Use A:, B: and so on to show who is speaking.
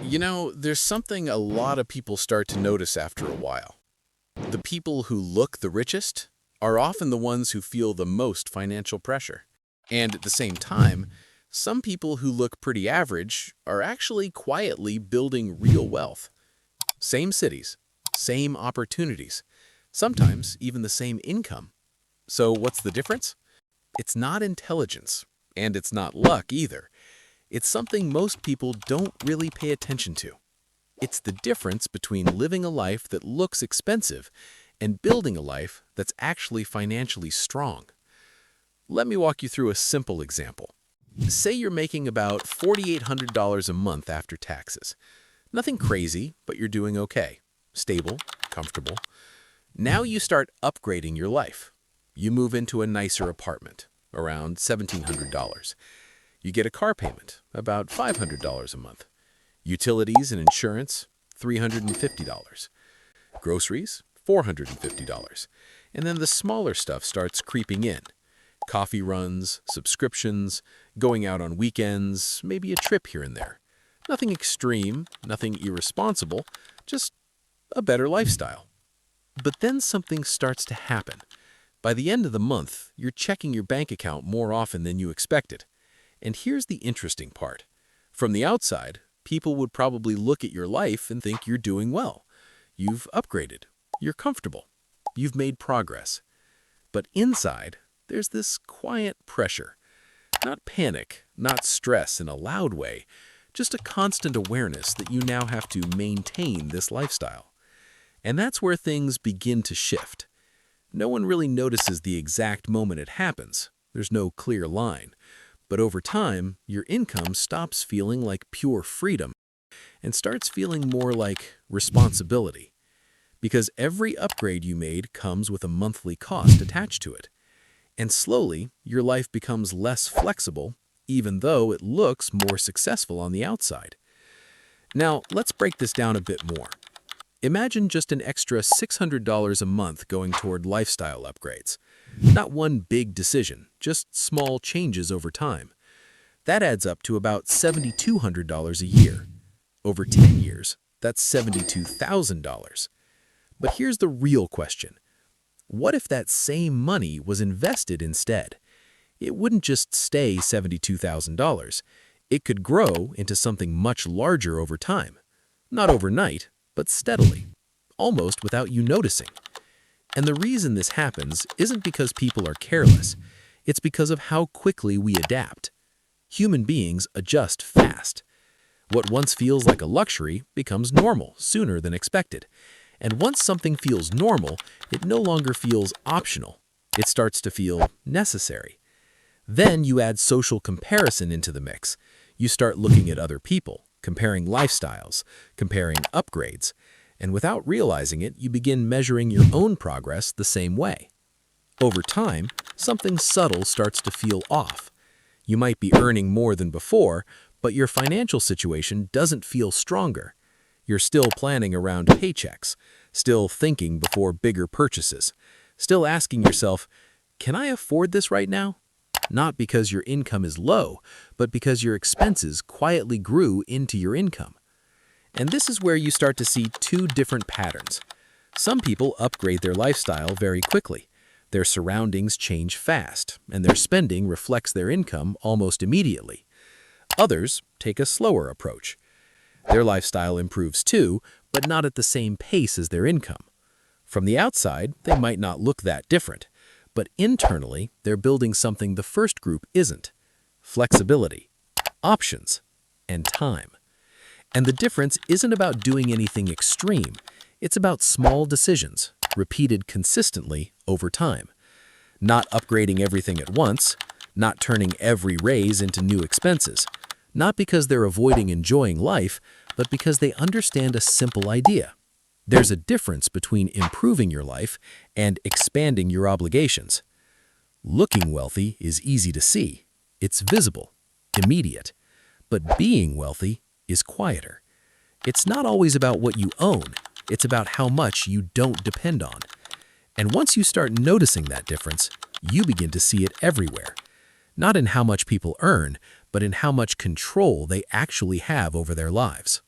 A: There's something a lot of people start to notice after a while. The people who look the richest are often the ones who feel the most financial pressure. And at the same time, some people who look pretty average are actually quietly building real wealth. Same cities, same opportunities, sometimes even the same income. So what's the difference? It's not intelligence, and it's not luck either. It's something most people don't really pay attention to. It's the difference between living a life that looks expensive and building a life that's actually financially strong. Let me walk you through a simple example. Say you're making about $4,800 a month after taxes. Nothing crazy, but you're doing okay. Stable, comfortable. Now you start upgrading your life. You move into a nicer apartment, around $1,700. You get a car payment, about $500 a month. Utilities and insurance, $350. Groceries, $450. And then the smaller stuff starts creeping in. Coffee runs, subscriptions, going out on weekends, maybe a trip here and there. Nothing extreme, nothing irresponsible, just a better lifestyle. But then something starts to happen. By the end of the month, you're checking your bank account more often than you expected. And here's the interesting part. From the outside, people would probably look at your life and think you're doing well. You've upgraded. You're comfortable. You've made progress. But inside, there's this quiet pressure. Not panic, not stress in a loud way, just a constant awareness that you now have to maintain this lifestyle. And that's where things begin to shift. No one really notices the exact moment it happens. There's no clear line. But over time, your income stops feeling like pure freedom and starts feeling more like responsibility. Because every upgrade you made comes with a monthly cost attached to it. And slowly, your life becomes less flexible, even though it looks more successful on the outside. Now, let's break this down a bit more. Imagine just an extra $600 a month going toward lifestyle upgrades. Not one big decision, just small changes over time. That adds up to about $7,200 a year. Over 10 years, that's $72,000. But here's the real question. What if that same money was invested instead? It wouldn't just stay $72,000. It could grow into something much larger over time. Not overnight, but steadily, almost without you noticing. And the reason this happens isn't because people are careless. It's because of how quickly we adapt. Human beings adjust fast. What once feels like a luxury becomes normal sooner than expected. And once something feels normal, it no longer feels optional. It starts to feel necessary. Then you add social comparison into the mix. You start looking at other people, comparing lifestyles, comparing upgrades. And without realizing it, you begin measuring your own progress the same way. Over time, something subtle starts to feel off. You might be earning more than before, but your financial situation doesn't feel stronger. You're still planning around paychecks, still thinking before bigger purchases, still asking yourself, can I afford this right now? Not because your income is low, but because your expenses quietly grew into your income. And this is where you start to see two different patterns. Some people upgrade their lifestyle very quickly. Their surroundings change fast, and their spending reflects their income almost immediately. Others take a slower approach. Their lifestyle improves too, but not at the same pace as their income. From the outside, they might not look that different, but internally, they're building something the first group isn't: flexibility, options, and time. And the difference isn't about doing anything extreme. It's about small decisions, repeated consistently over time. Not upgrading everything at once, not turning every raise into new expenses. Not because they're avoiding enjoying life, but because they understand a simple idea. There's a difference between improving your life and expanding your obligations. Looking wealthy is easy to see. It's visible, immediate. But being wealthy is quieter. It's not always about what you own. It's about how much you don't depend on. And once you start noticing that difference, you begin to see it everywhere. Not in how much people earn, but in how much control they actually have over their lives.